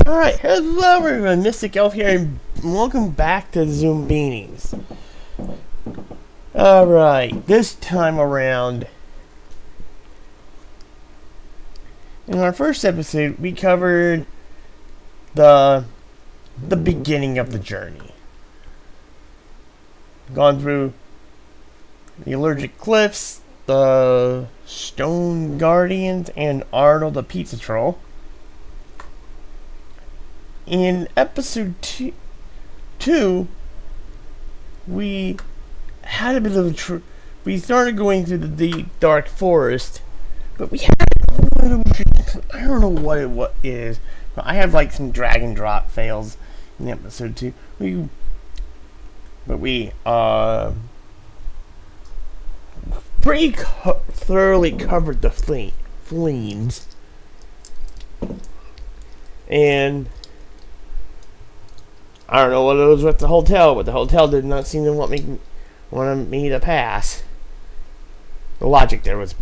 Alright, hello everyone, Mystic Elf here, and welcome back to Zoombinis. Alright, this time around, in our first episode, we covered the beginning of the journey. Gone through the allergic cliffs, the stone guardians, and Arnold the pizza troll. In episode 2, we had a bit of a we started going through the deep, dark forest, but we had I don't know what it is, but I have like some drag and drop fails in episode 2. We pretty thoroughly covered the fleens, and I don't know what it was with the hotel, but the hotel did not seem to want me to pass. The logic there was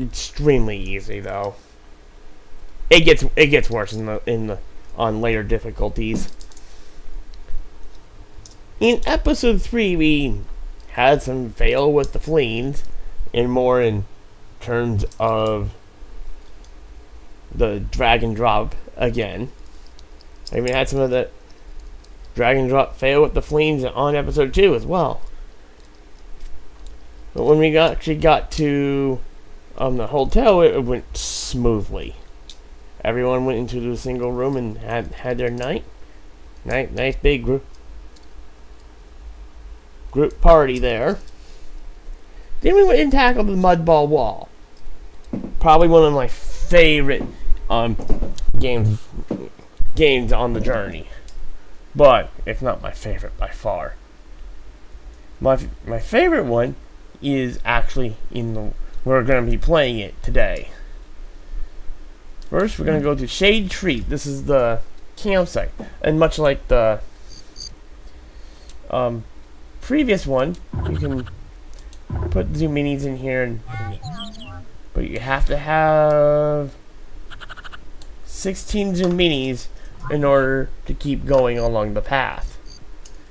extremely easy, though. It gets worse on later difficulties. In episode 3, we had some fail with the fleens, and more in terms of the drag and drop again. I even had some of the drag and drop fail with the fleens on episode 2 as well. But when we actually got to the hotel, it went smoothly. Everyone went into the single room and had their nice big group party there. Then we went and tackled the mudball wall. Probably one of my favorite games on the journey. But it's not my favorite by far. My favorite one is actually we're going to be playing it today. First, we're going to go to Shade Tree. This is the campsite, and much like the previous one, you can put Zoombinis in here, but you have to have 16 Zoombinis in order to keep going along the path.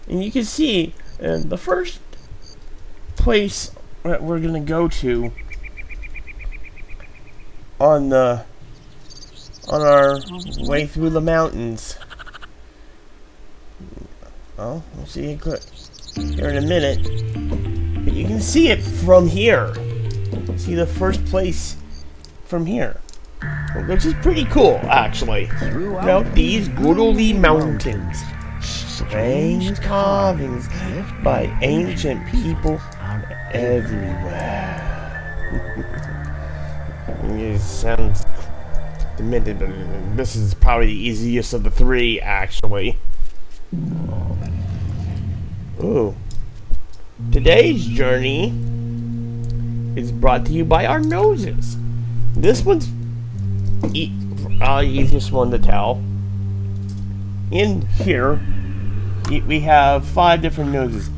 And you can see the first place that we're going to go to on our way through the mountains. Oh, we'll see it here in a minute. But you can see it from here. See the first place from here, which is pretty cool, actually. Throughout these goodly mountains, strange carvings by ancient people everywhere. It sounds demented, but this is probably the easiest of the 3, actually. Ooh. Today's journey is brought to you by our noses. This one's easiest one to tell. In here, we have 5 different noses.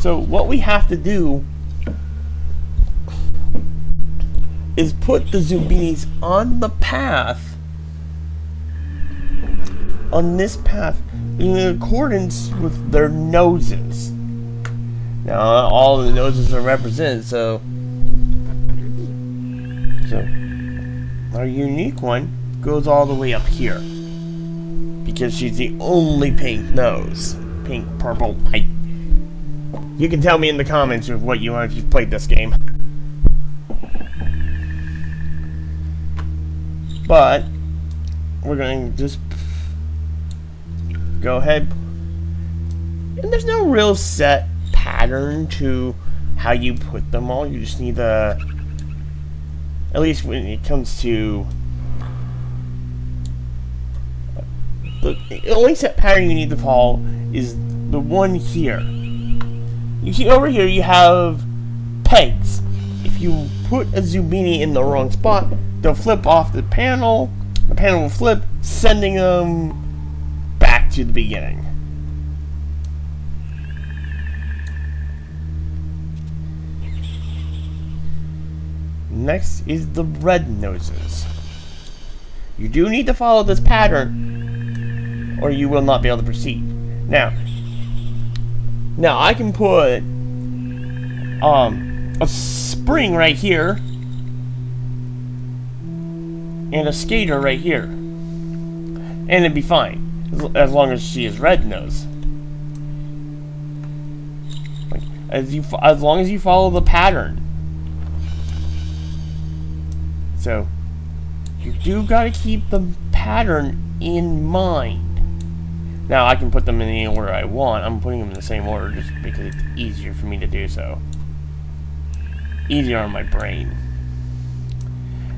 So what we have to do is put the Zoombinis on the path, on this path, in accordance with their noses. Now, all the noses are represented, so our unique one goes all the way up here, because she's the only pink nose. Pink, purple, white. You can tell me in the comments what you want if you've played this game. But we're going to just go ahead. And there's no real set pattern to how you put them all. You just need at least when it comes to the only set pattern you need to follow is the one here. You see over here you have pegs. If you put a Zoombini in the wrong spot, they'll flip off the panel will flip, sending them back to the beginning. Next is the red noses. You do need to follow this pattern, or you will not be able to proceed. Now I can put a spring right here and a skater right here, and it'd be fine as long as she is red nose. Like, as long as you follow the pattern. So you do gotta keep the pattern in mind. Now I can put them in any order I want. I'm putting them in the same order just because it's easier for me to do so. Easier on my brain.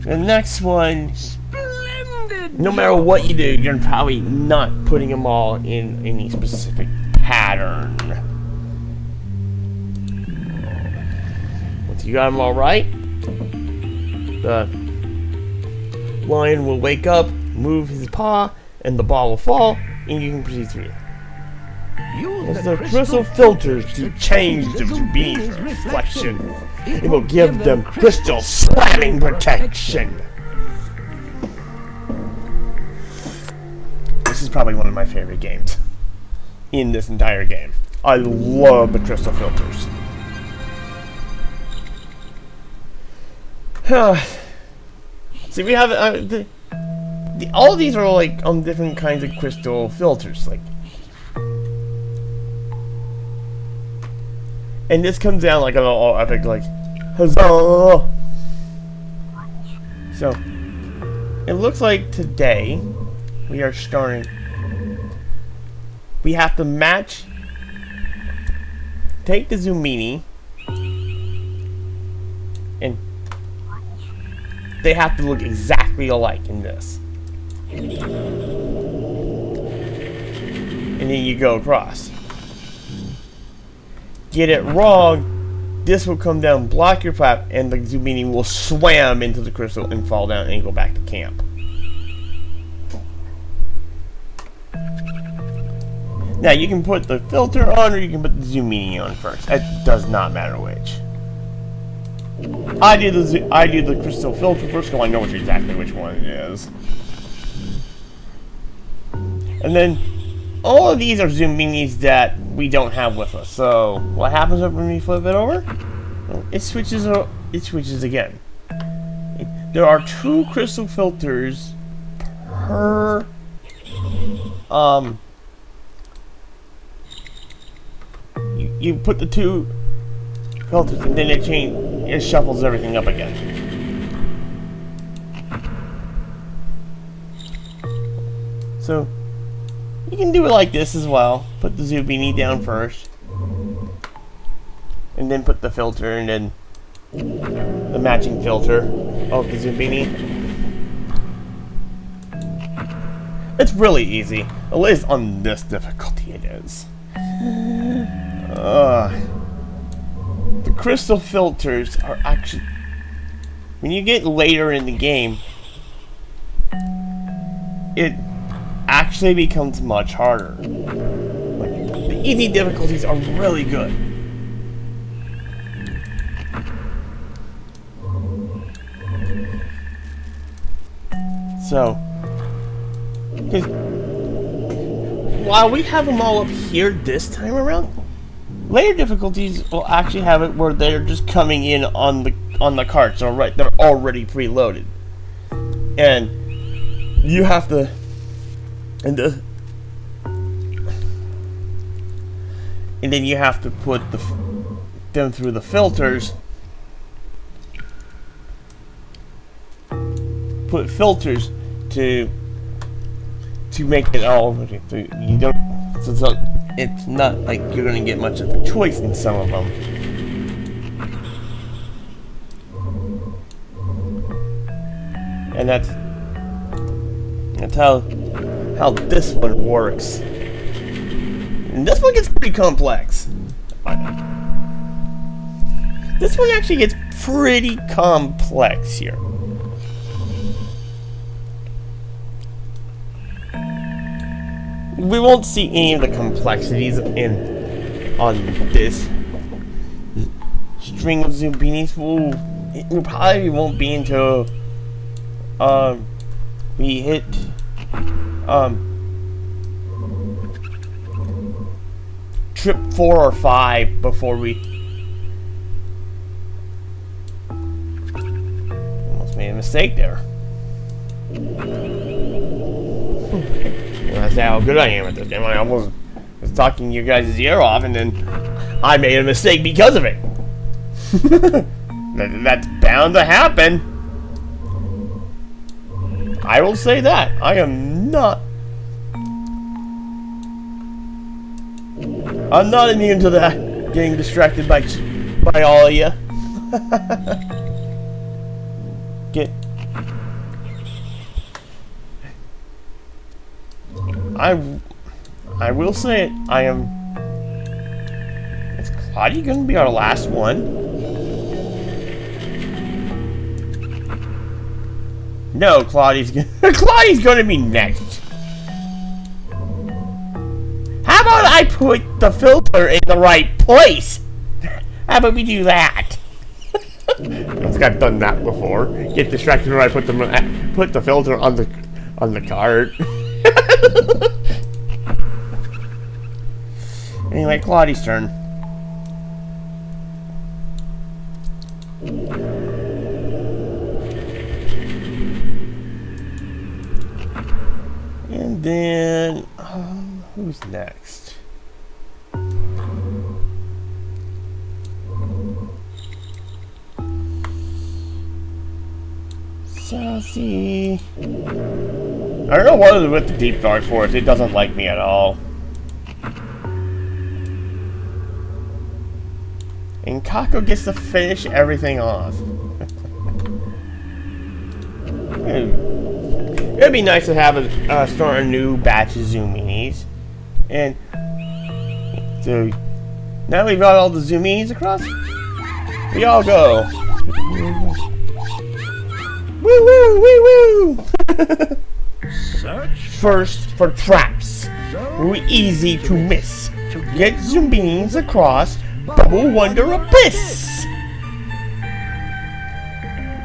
The next one, splendid. No matter what you do, you're probably not putting them all in any specific pattern. Once you got them all right, the lion will wake up, move his paw, and the ball will fall, and you can proceed through it. Use the crystal filters to change the Zoombinis' reflection. It will give them crystal slamming protection. This is probably one of my favorite games in this entire game. I love the crystal filters. See, we have all of these are like on different kinds of crystal filters, like, and this comes down like an all epic, like, huzzah! So it looks like today we are starting. We have to match. Take the Zoombini, and they have to look exactly alike in this. And then you go across. Get it wrong, this will come down, block your path, and the Zoombini will swam into the crystal and fall down and go back to camp. Now you can put the filter on, or you can put the Zoomini on first. It does not matter which. I do the crystal filter first, so I know exactly which one it is. And then all of these are Zoombinis that we don't have with us. So what happens when we flip it over? Well, it switches again. There are 2 crystal filters per you put the 2 filters and then it shuffles everything up again. So you can do it like this as well. Put the Zoombini down first, and then put the filter, and then the matching filter of the Zoombini. It's really easy. At least on this difficulty it is. The crystal filters are actually, when you get later in the game, it actually becomes much harder. Like, the easy difficulties are really good. So, because while we have them all up here this time around, later difficulties will actually have it where they're just coming in on the carts. So right, they're already preloaded, and you have to. And then you have to put them through the filters. Put filters to make it all. You don't. So it's not like you're gonna get much of a choice in some of them. And that's how this one works. And this one gets pretty complex. This one actually gets pretty complex here. We won't see any of the complexities on this string of Zoombinis. It probably won't be until we hit trip 4 or 5 before we almost made a mistake there. That's how good I am at this game. I almost was talking you guys' ear off, and then I made a mistake because of it. That's bound to happen. I will say that. I am not. I'm not immune to that. Getting distracted by all of you. I will say it. I am. Is Claudia going to be our last one? No, Claudia's going to be next. How about I put the filter in the right place? How about we do that? I've done that before. Get distracted when I put the filter on the card. Anyway, Claudia's turn. And then, who's next? Sassy. I don't know what is with the deep dark forest. It doesn't like me at all. And Kako gets to finish everything off. It'd be nice to have start a new batch of Zoombinis. And so now we've got all the Zoombinis across. We all go. Woo woo woo woo! First for traps. Easy to miss. Get Zoombinis across Bubble Wonder Abyss.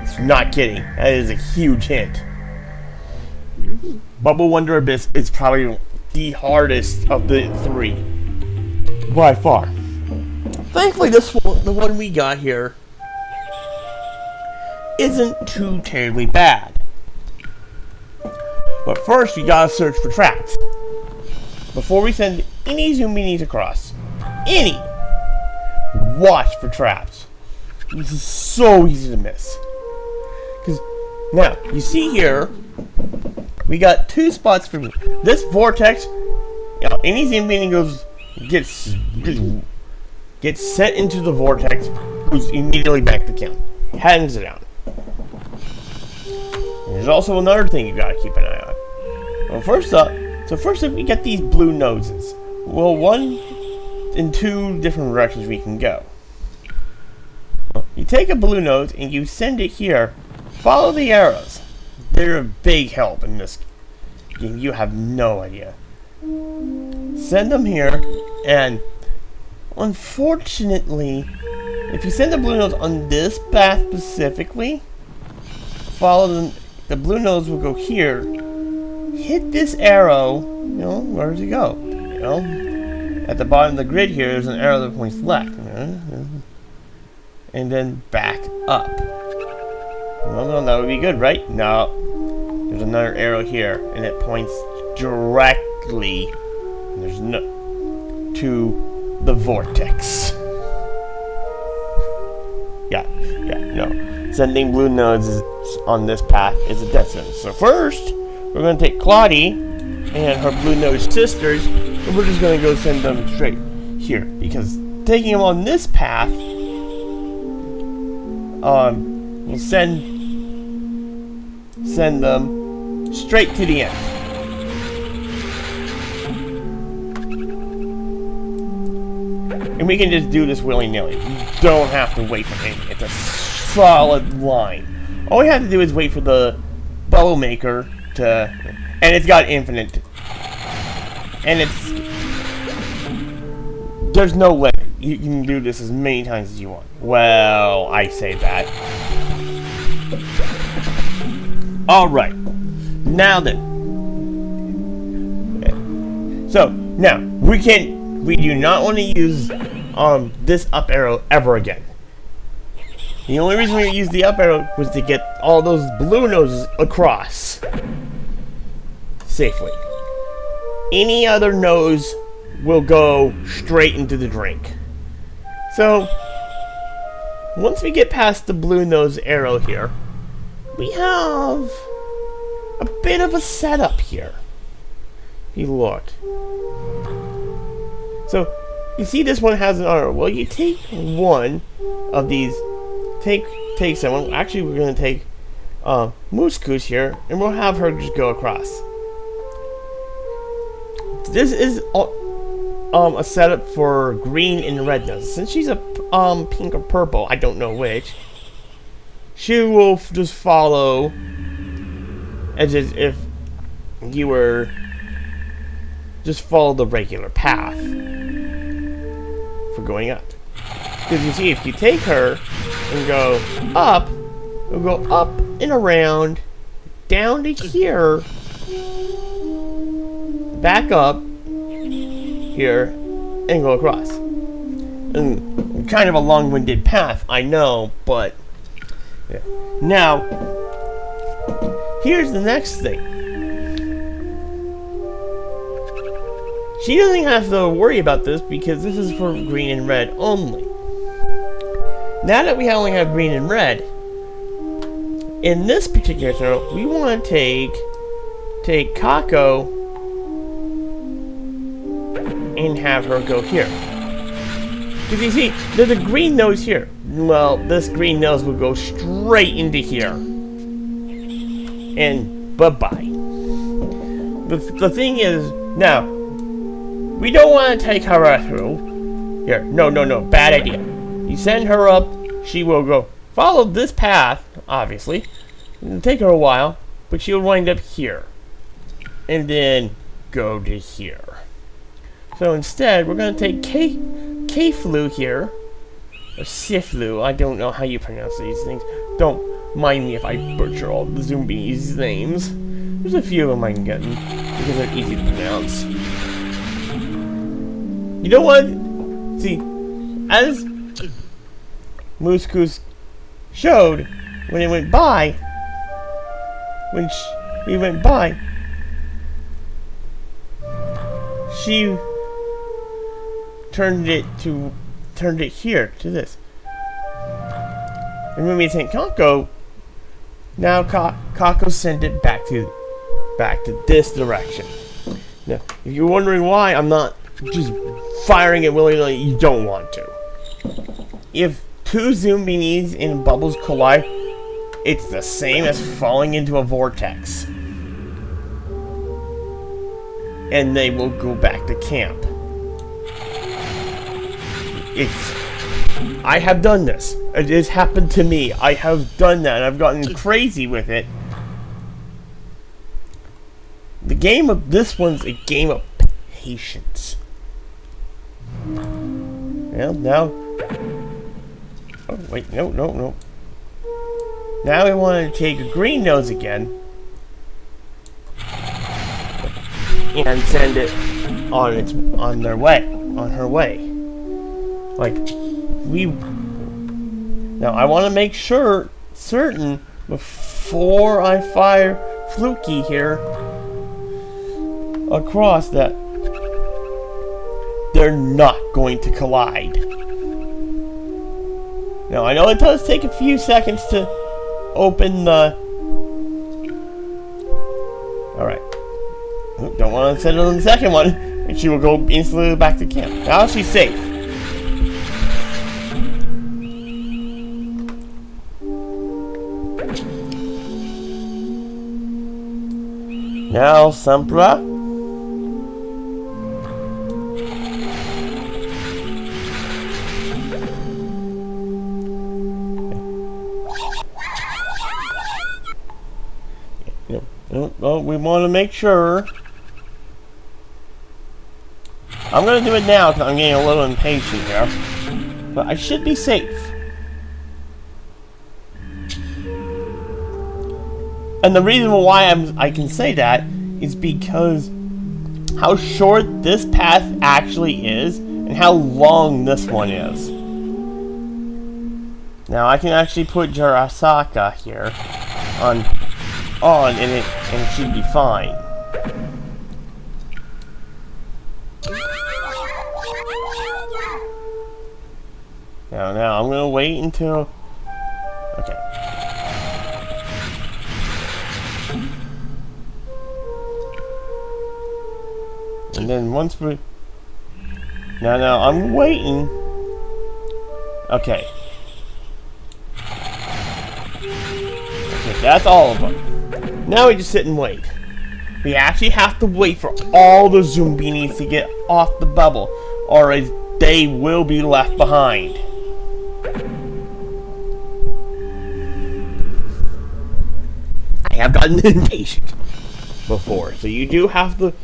It's not kidding. That is a huge hint. Bubble Wonder Abyss is probably the hardest of the 3 by far. Thankfully, the one we got here isn't too terribly bad. But first, we gotta search for traps before we send any Zoombinis across. Any. Watch for traps. This is so easy to miss. Because now you see here, we got 2 spots for this vortex. You know, any Zoombini gets sent into the vortex, goes immediately back to camp, hands it out. And there's also another thing you gotta keep an eye on. Well, first up we get these blue noses. Well, one in 2 different directions we can go. You take a blue nose and you send it here. Follow the arrows. They're a big help in this game. You have no idea. Send them here, and unfortunately, if you send the blue nose on this path specifically, follow them. The blue nose will go here. Hit this arrow. You know, where does it go? You know, at the bottom of the grid here, there's an arrow that points left. And then back up. No, that would be good, right? No. There's another arrow here, and it points directly to the vortex. No. Sending blue nodes on this path is a death sentence. So first, we're going to take Claudie and her blue nose sisters, and we're just going to go send them straight here, because taking them on this path we'll send them straight to the end. And we can just do this willy-nilly. We don't have to wait for anything. It's a solid line. All we have to do is wait for the bubble maker to... And it's got infinite. And it's... There's no limit. You can do this as many times as you want. Well, I say that. Alright. Now then. Okay. So, now, we do not want to use this up arrow ever again. The only reason we used the up arrow was to get all those blue noses across safely. Any other nose will go straight into the drink. So, once we get past the blue nose arrow here, we have a bit of a setup here. If you look. So, you see this one has an arrow. Well, you take one of these, take someone. Actually, we're going to take Moose Goose here, and we'll have her just go across. This is a setup for green and red noses. Since she's a pink or purple, I don't know which, she will just follow as if you were just follow the regular path for going up. Because you see, if you take her and go up, it'll go up and around, down to here, back up here, and go across. And kind of a long-winded path, I know, but yeah. Now, here's the next thing. She doesn't have to worry about this because this is for green and red only. Now that we only have green and red, in this particular scenario, we want to take Kako and have her go here. Because you see, there's a green nose here. Well, this green nose will go straight into here. And bye-bye. The thing is, now, we don't want to take her through here. No, bad idea. You send her up, she will go follow this path, obviously. It'll take her a while, but she'll wind up here. And then go to here. So instead, we're going to take K-Flu here. Or Siflu, I don't know how you pronounce these things. Don't mind me if I butcher all the Zoombinis names. There's a few of them I can get because they're easy to pronounce. You know what? See, as Moose Goose showed, when it went by, we went by, she turned it here to this. And when we sent Kako, now Kako sent it back to this direction. Now, if you're wondering why I'm not just firing it willy-nilly, you don't want to. If two Zoombinis in bubbles collide, it's the same as falling into a vortex. And they will go back to camp. I have done this. It has happened to me. I have done that. I've gotten crazy with it. This one's a game of patience. Well, now... Oh, wait, no. Now we want to take a green nose again. And send it on her way. Like, now I want to make certain before I fire Fluky here across that they're not going to collide. Now I know it does take a few seconds to open the... Alright. Don't want to send it on the second one, and she will go instantly back to camp. Now she's safe. Now, Sampra. No, we want to make sure. I'm going to do it now because I'm getting a little impatient here. But I should be safe. And the reason why I can say that is because how short this path actually is and how long this one is. Now I can actually put Jarasaka here on and it should be fine. Now I'm gonna wait until okay. And then once we now I'm waiting. Okay. Okay, that's all of them. Now we just sit and wait. We actually have to wait for all the Zoombinis to get off the bubble, or they will be left behind. I have gotten impatient before, so you do have to,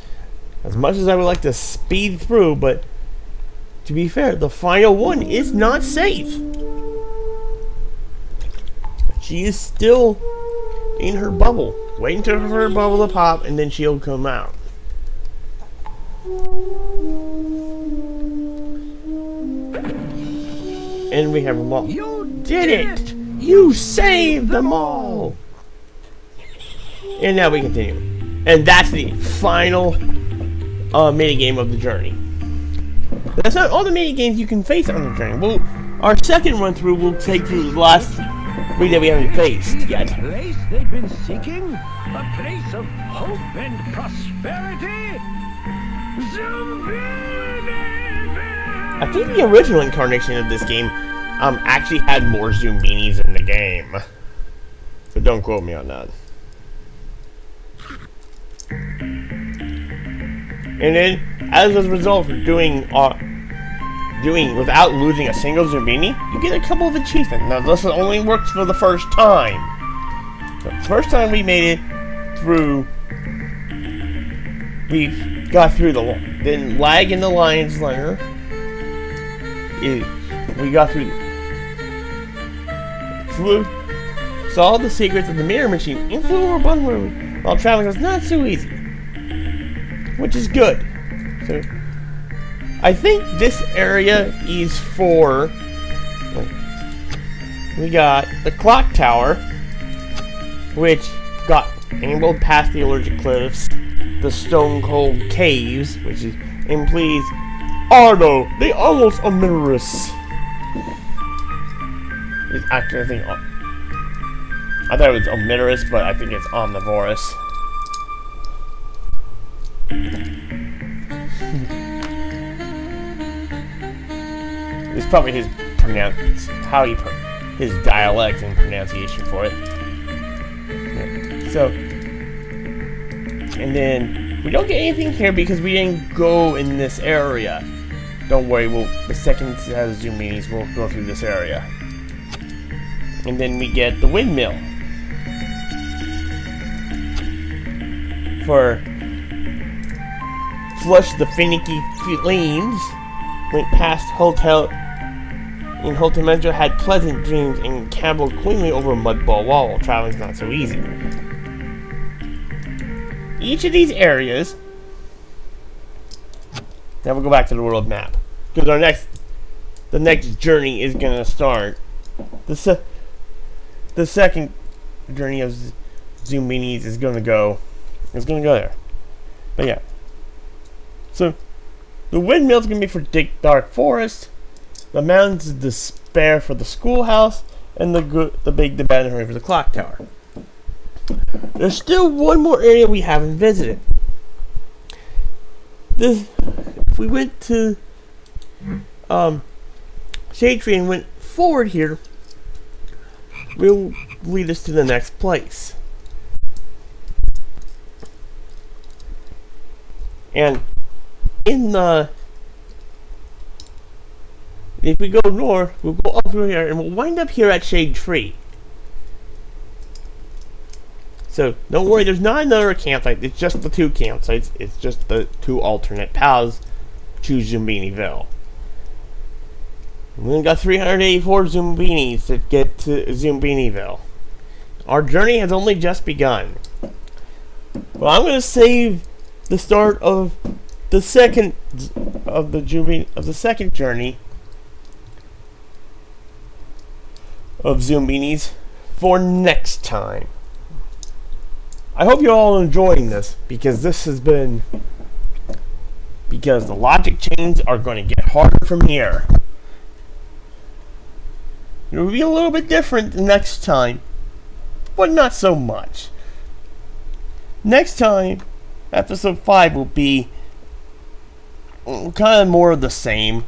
as much as I would like to speed through, but to be fair, the final one is not safe. She is still in her bubble, waiting for her bubble to pop, and then she'll come out. And we have them all. You did it! You saved them all! And now we continue. And that's the final minigame of the journey. That's not all the minigames you can face on the journey. Well, our second run through will take through the last three that we haven't faced yet. A place they've been seeking? A place of hope and prosperity? Zoombiniville! I think the original incarnation of this game actually had more Zoombinis in the game. So don't quote me on that. And then, as a result of doing without losing a single Zoombini, you get a couple of achievements. Now, this only works for the first time. The first time we made it through, we got through then lag in the lion's lair. We got through, saw the secrets of the mirror machine, and flew over Bunward while traveling was not so easy. Which is good. So, I think this area is for. We got the clock tower, which got enabled past the allergic cliffs, the stone cold caves, which is, and please, Ardo, they almost omnivorous. It's actually, I think, I thought it was omnivorous, but I think it's omnivorous. It's probably his his dialect and pronunciation for it. Yeah. So, and then we don't get anything here because we didn't go in this area. Don't worry, the second set of Zoombinis will go through this area. And then we get the windmill for flush the finicky flames. Went past hotel in Hotel Metro, had pleasant dreams, and camped cleanly over a mudball wall while traveling's not so easy. Each of these areas. Now we'll go back to the world map because the next journey is gonna start. The second journey of Zoombinis is gonna go there. But yeah. So the windmill's gonna be for Dick Dark Forest, the Mountains of Despair for the schoolhouse, and the big abandoned for the clock tower. There's still one more area we haven't visited. If we went to Shade Tree and went forward here, will lead us to the next place. And if we go north, we'll go up through here, and we'll wind up here at Shade Tree. So, don't worry, there's not another campsite, it's just the two campsites, it's just the two alternate paths to Zoombiniville. We only got 384 Zoombinis to get to Zoombiniville. Our journey has only just begun. But I'm going to save the start of the second journey of Zoombinis for next time. I hope you're all enjoying this, because the logic chains are going to get harder from here. It will be a little bit different next time, but not so much. Next time, episode 5 will be kind of more of the same.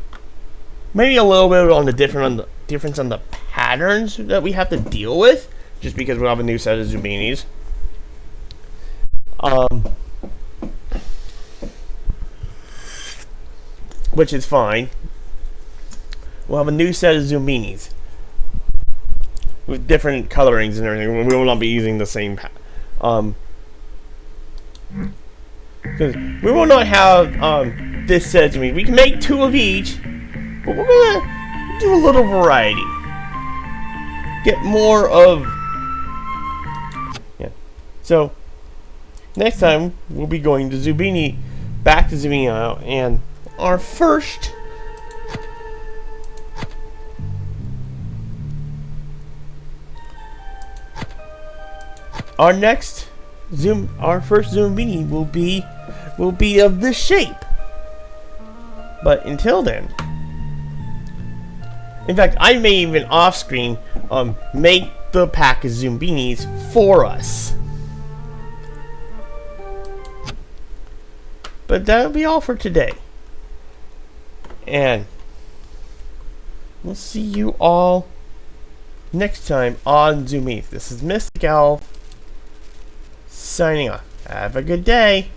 Maybe a little bit on the difference on the patterns that we have to deal with, just because we have a new set of Zoombinis. Which is fine. We'll have a new set of Zoombinis with different colorings and everything. We will not be using the same. Because we will not have this set of Zoombini. We can make 2 of each, but we're gonna do a little variety. Get more of. Yeah. So next time we'll be going to back to Zoombiniville, and our first first Zoombini will be of this shape. But until then, in fact, I may even off screen make the pack of Zoombinis for us. But that'll be all for today. And we'll see you all next time on Zoombiniville. This is Mystic Owl signing off. Have a good day.